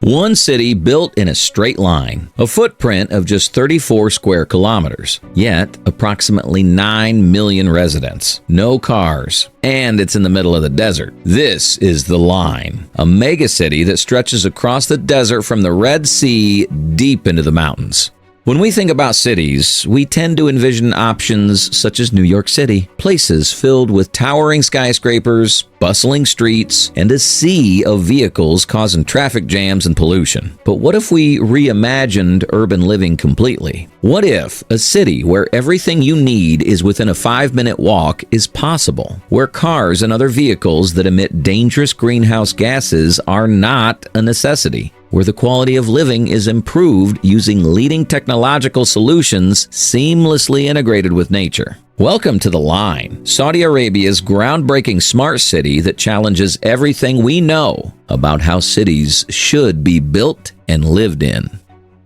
One city built in a straight line, a footprint of just 34 square kilometers, yet approximately 9 million residents, no cars, and it's in the middle of the desert. This is the Line, a megacity that stretches across the desert from the Red Sea deep into the mountains. When we think about cities, we tend to envision options such as New York City, places filled with towering skyscrapers, bustling streets, and a sea of vehicles causing traffic jams and pollution. But what if we reimagined urban living completely? What if a city where everything you need is within a 5-minute walk is possible? Where cars and other vehicles that emit dangerous greenhouse gases are not a necessity? Where the quality of living is improved using leading technological solutions seamlessly integrated with nature. Welcome to The Line, Saudi Arabia's groundbreaking smart city that challenges everything we know about how cities should be built and lived in.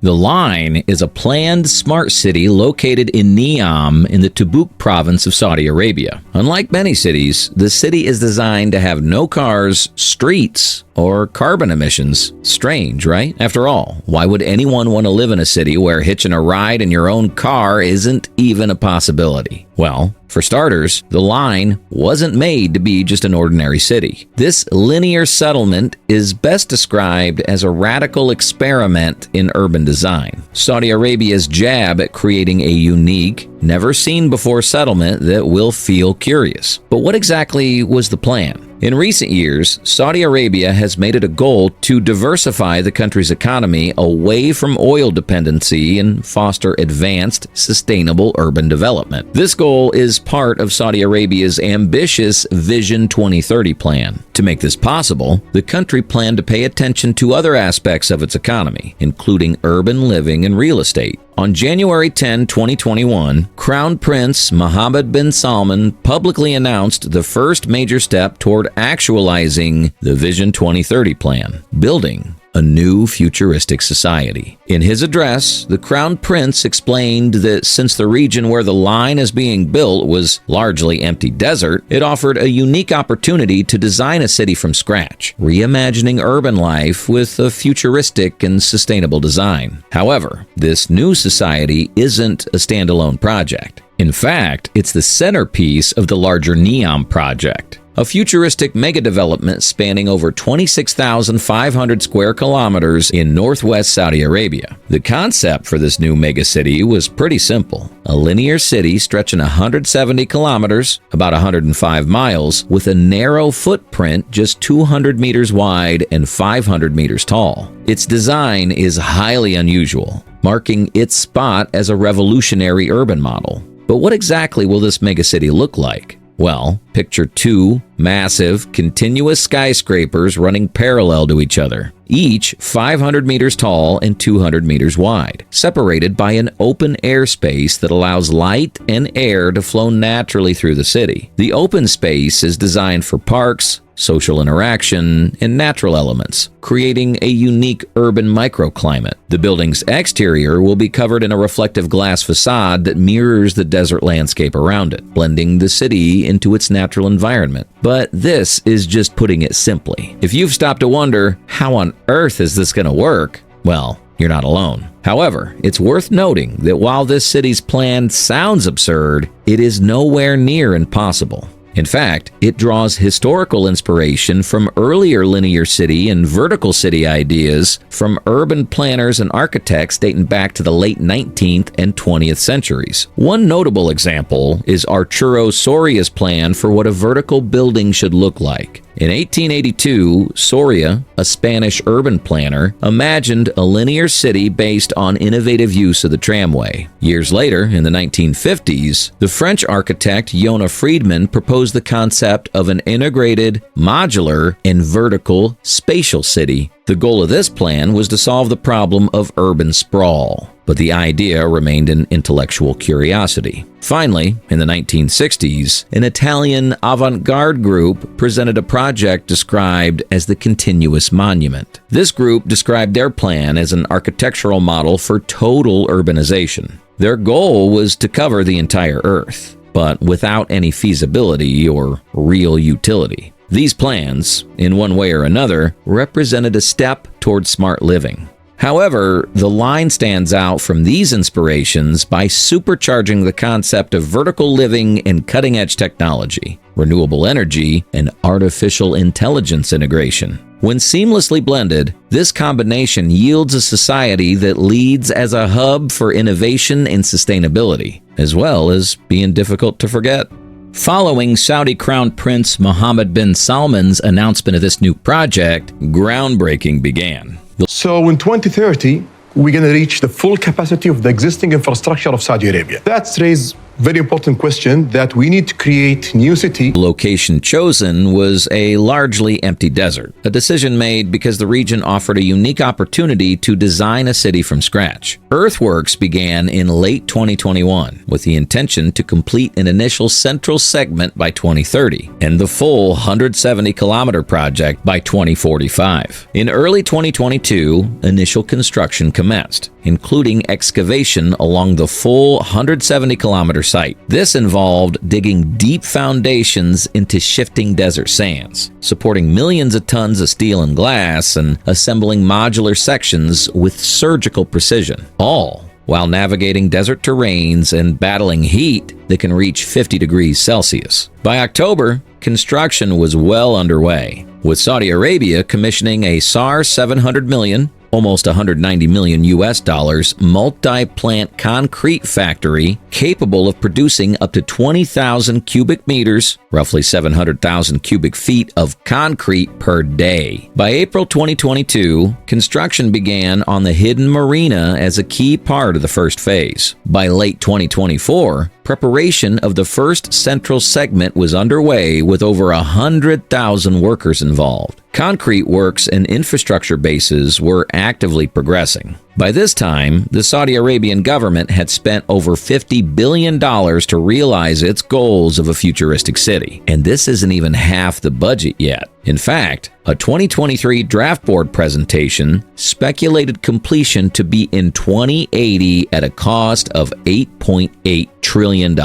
The Line is a planned smart city located in NEOM in the Tabuk province of Saudi Arabia. Unlike many cities, the city is designed to have no cars, streets, or carbon emissions. Strange, right? After all, why would anyone want to live in a city where hitching a ride in your own car isn't even a possibility? Well, for starters, the Line wasn't made to be just an ordinary city. This linear settlement is best described as a radical experiment in urban design. Saudi Arabia's jab at creating a unique, never-seen-before settlement that will feel curious. But what exactly was the plan? In recent years, Saudi Arabia has made it a goal to diversify the country's economy away from oil dependency and foster advanced, sustainable urban development. This goal is part of Saudi Arabia's ambitious Vision 2030 plan. To make this possible, the country planned to pay attention to other aspects of its economy, including urban living and real estate. On January 10, 2021, Crown Prince Mohammed bin Salman publicly announced the first major step toward actualizing the Vision 2030 plan, building a new futuristic society. In his address, the Crown Prince explained that since the region where the Line is being built was largely empty desert, it offered a unique opportunity to design a city from scratch, reimagining urban life with a futuristic and sustainable design. However, this new society isn't a standalone project. In fact, it's the centerpiece of the larger NEOM project, a futuristic megadevelopment spanning over 26,500 square kilometers in northwest Saudi Arabia. The concept for this new megacity was pretty simple. A linear city stretching 170 kilometers, about 105 miles, with a narrow footprint just 200 meters wide and 500 meters tall. Its design is highly unusual, marking its spot as a revolutionary urban model. But what exactly will this megacity look like? Well, picture two massive, continuous skyscrapers running parallel to each other, each 500 meters tall and 200 meters wide, separated by an open airspace that allows light and air to flow naturally through the city. The open space is designed for parks, social interaction, and natural elements, creating a unique urban microclimate. The building's exterior will be covered in a reflective glass facade that mirrors the desert landscape around it, blending the city into its natural environment. But this is just putting it simply. If you've stopped to wonder, how on earth is this going to work? Well, you're not alone. However, it's worth noting that while this city's plan sounds absurd, it is nowhere near impossible. In fact, it draws historical inspiration from earlier linear city and vertical city ideas from urban planners and architects dating back to the late 19th and 20th centuries. One notable example is Arturo Soria's plan for what a vertical building should look like. In 1882, Soria, a Spanish urban planner, imagined a linear city based on innovative use of the tramway. Years later, in the 1950s, the French architect Yona Friedman proposed the concept of an integrated, modular, and vertical spatial city. The goal of this plan was to solve the problem of urban sprawl, but the idea remained an intellectual curiosity. Finally, in the 1960s, an Italian avant-garde group presented a project described as the Continuous Monument. This group described their plan as an architectural model for total urbanization. Their goal was to cover the entire Earth, but without any feasibility or real utility. These plans, in one way or another, represented a step toward smart living. However, the line stands out from these inspirations by supercharging the concept of vertical living and cutting-edge technology, renewable energy, and artificial intelligence integration. When seamlessly blended, this combination yields a society that leads as a hub for innovation and sustainability, as well as being difficult to forget. Following Saudi Crown Prince Mohammed bin Salman's announcement of this new project, groundbreaking began. So in 2030, we're going to reach the full capacity of the existing infrastructure of Saudi Arabia. That's raises very important question that we need to create new city. The location chosen was a largely empty desert, a decision made because the region offered a unique opportunity to design a city from scratch. Earthworks began in late 2021 with the intention to complete an initial central segment by 2030 and the full 170-kilometer project by 2045. In early 2022, initial construction commenced, including excavation along the full 170-kilometer site. This involved digging deep foundations into shifting desert sands, supporting millions of tons of steel and glass, and assembling modular sections with surgical precision, all while navigating desert terrains and battling heat that can reach 50 degrees Celsius. By October, construction was well underway, with Saudi Arabia commissioning a SAR 700 million, almost $190 million US, multi-plant concrete factory capable of producing up to 20,000 cubic meters, roughly 700,000 cubic feet of concrete per day. By April 2022, construction began on the hidden marina as a key part of the first phase. By late 2024, preparation of the first central segment was underway with over 100,000 workers involved. Concrete works and infrastructure bases were actively progressing. By this time, the Saudi Arabian government had spent over $50 billion to realize its goals of a futuristic city. And this isn't even half the budget yet. In fact, a 2023 draft board presentation speculated completion to be in 2080 at a cost of $8.8 trillion.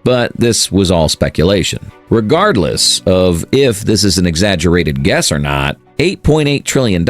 But this was all speculation. Regardless of if this is an exaggerated guess or not, $8.8 trillion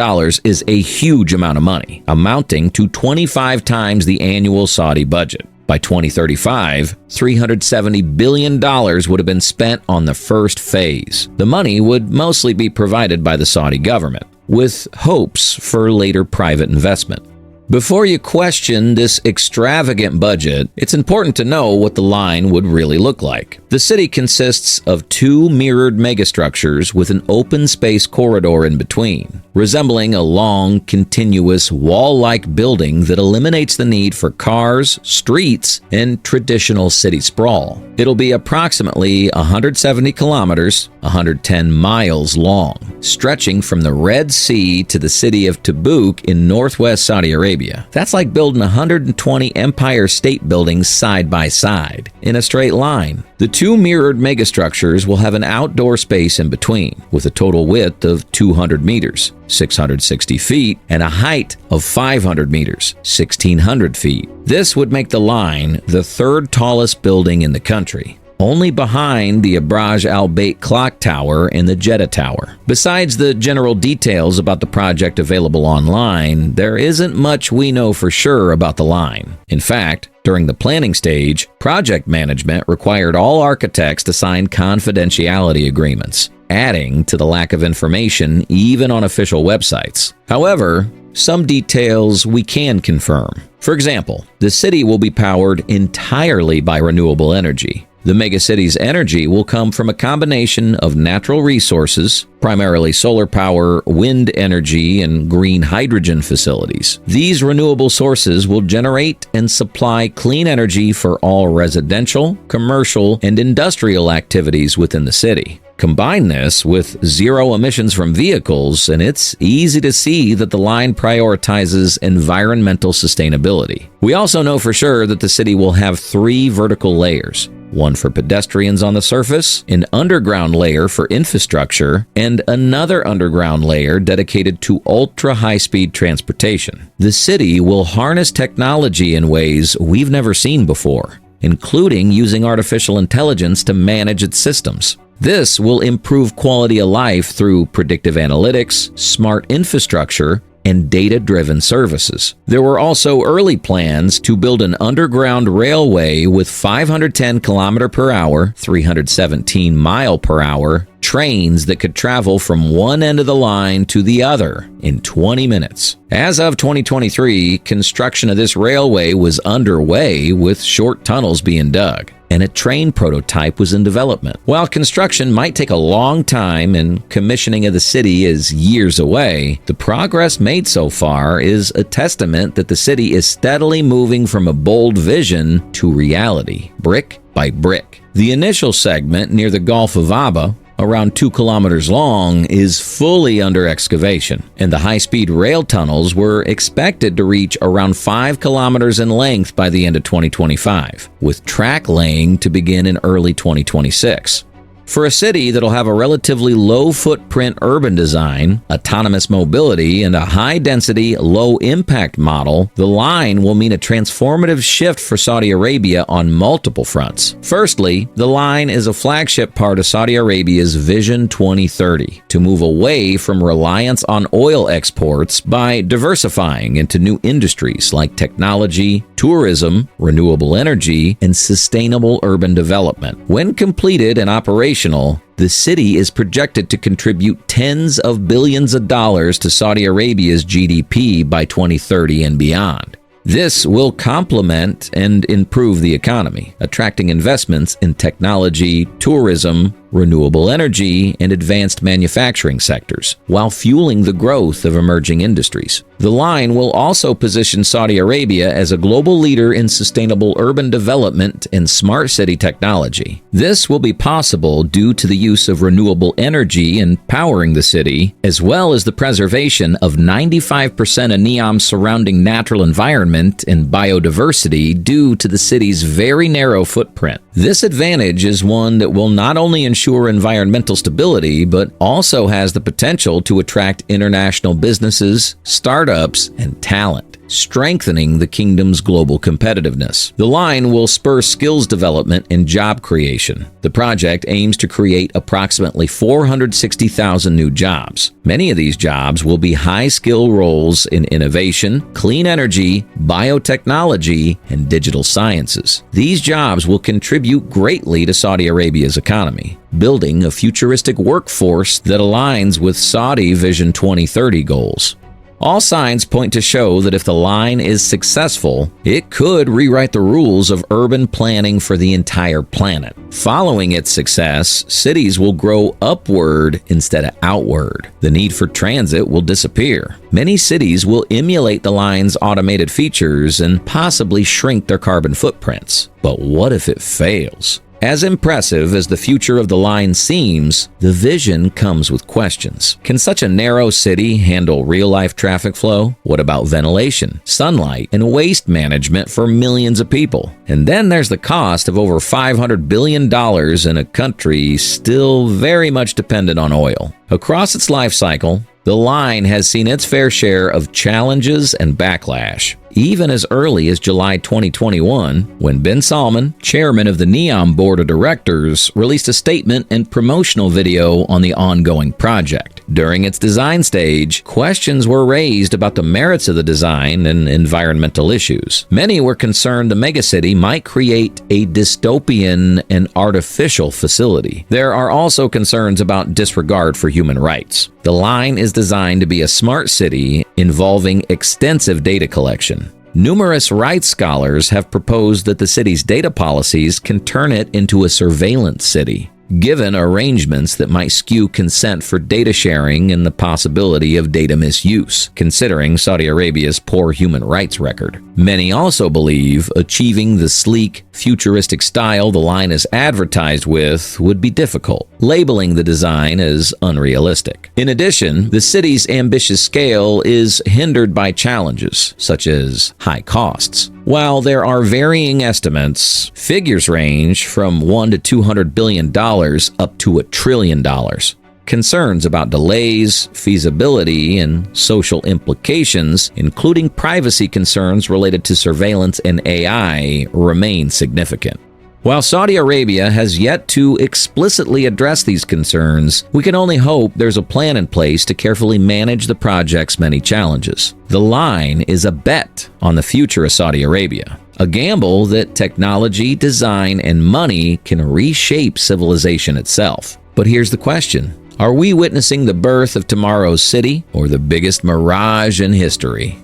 is a huge amount of money, amounting to 25 times the annual Saudi budget. By 2035, $370 billion would have been spent on the first phase. The money would mostly be provided by the Saudi government, with hopes for later private investment. Before you question this extravagant budget, it's important to know what the line would really look like. The city consists of two mirrored megastructures with an open space corridor in between, resembling a long, continuous, wall-like building that eliminates the need for cars, streets, and traditional city sprawl. It'll be approximately 170 kilometers, 110 miles long, stretching from the Red Sea to the city of Tabuk in northwest Saudi Arabia. That's like building 120 Empire State Buildings side by side, in a straight line. The two mirrored megastructures will have an outdoor space in between, with a total width of 200 meters, 660 feet, and a height of 500 meters, 1,600 feet. This would make the line the third tallest building in the country, only behind the Abraj Al Bait Clock Tower and the Jeddah Tower. Besides the general details about the project available online, there isn't much we know for sure about the line. In fact, during the planning stage, project management required all architects to sign confidentiality agreements, adding to the lack of information even on official websites. However, some details we can confirm. For example, the city will be powered entirely by renewable energy. The megacity's energy will come from a combination of natural resources, primarily solar power, wind energy, and green hydrogen facilities. These renewable sources will generate and supply clean energy for all residential, commercial, and industrial activities within the city. Combine this with zero emissions from vehicles, and it's easy to see that the line prioritizes environmental sustainability. We also know for sure that the city will have 3 vertical layers: one for pedestrians on the surface, an underground layer for infrastructure, and another underground layer dedicated to ultra-high-speed transportation. The city will harness technology in ways we've never seen before, including using artificial intelligence to manage its systems. This will improve quality of life through predictive analytics, smart infrastructure, and data-driven services. There were also early plans to build an underground railway with 510 km per hour, 317 mile per hour trains that could travel from one end of the line to the other in 20 minutes. As of 2023, construction of this railway was underway with short tunnels being dug, and a train prototype was in development. While construction might take a long time and commissioning of the city is years away, the progress made so far is a testament that the city is steadily moving from a bold vision to reality, brick by brick. The initial segment near the Gulf of Aba, around 2 kilometers long, is fully under excavation, and the high-speed rail tunnels were expected to reach around 5 kilometers in length by the end of 2025, with track laying to begin in early 2026. For a city that'll have a relatively low-footprint urban design, autonomous mobility, and a high-density, low-impact model, the line will mean a transformative shift for Saudi Arabia on multiple fronts. Firstly, the line is a flagship part of Saudi Arabia's Vision 2030 to move away from reliance on oil exports by diversifying into new industries like technology, tourism, renewable energy, and sustainable urban development. When completed and operational, the city is projected to contribute tens of billions of dollars to Saudi Arabia's GDP by 2030 and beyond. This will complement and improve the economy, attracting investments in technology, tourism, renewable energy, and advanced manufacturing sectors, while fueling the growth of emerging industries. The line will also position Saudi Arabia as a global leader in sustainable urban development and smart city technology. This will be possible due to the use of renewable energy in powering the city, as well as the preservation of 95% of NEOM's surrounding natural environment and biodiversity due to the city's very narrow footprint. This advantage is one that will not only ensure environmental stability, but also has the potential to attract international businesses, startups, and talent, strengthening the kingdom's global competitiveness. The line will spur skills development and job creation. The project aims to create approximately 460,000 new jobs. Many of these jobs will be high-skill roles in innovation, clean energy, biotechnology, and digital sciences. These jobs will contribute greatly to Saudi Arabia's economy, building a futuristic workforce that aligns with Saudi Vision 2030 goals. All signs point to show that if the line is successful, it could rewrite the rules of urban planning for the entire planet. Following its success, cities will grow upward instead of outward. The need for transit will disappear. Many cities will emulate the line's automated features and possibly shrink their carbon footprints. But what if it fails? As impressive as the future of the line seems, the vision comes with questions. Can such a narrow city handle real-life traffic flow? What about ventilation, sunlight, and waste management for millions of people? And then there's the cost of over $500 billion in a country still very much dependent on oil. Across its life cycle, the line has seen its fair share of challenges and backlash, even as early as July 2021, when Ben Salman, chairman of the NEOM board of directors, released a statement and promotional video on the ongoing project. During its design stage, questions were raised about the merits of the design and environmental issues. Many were concerned the megacity might create a dystopian and artificial facility. There are also concerns about disregard for human rights. The line is designed to be a smart city involving extensive data collection. Numerous rights scholars have proposed that the city's data policies can turn it into a surveillance city, given arrangements that might skew consent for data sharing and the possibility of data misuse, considering Saudi Arabia's poor human rights record. Many also believe achieving the sleek, futuristic style the line is advertised with would be difficult, labeling the design as unrealistic. In addition, the city's ambitious scale is hindered by challenges, such as high costs. While there are varying estimates, figures range from $1 to $200 billion up to $1 trillion. Concerns about delays, feasibility, and social implications, including privacy concerns related to surveillance and AI, remain significant. While Saudi Arabia has yet to explicitly address these concerns, we can only hope there's a plan in place to carefully manage the project's many challenges. The line is a bet on the future of Saudi Arabia, a gamble that technology, design, and money can reshape civilization itself. But here's the question: are we witnessing the birth of tomorrow's city or the biggest mirage in history?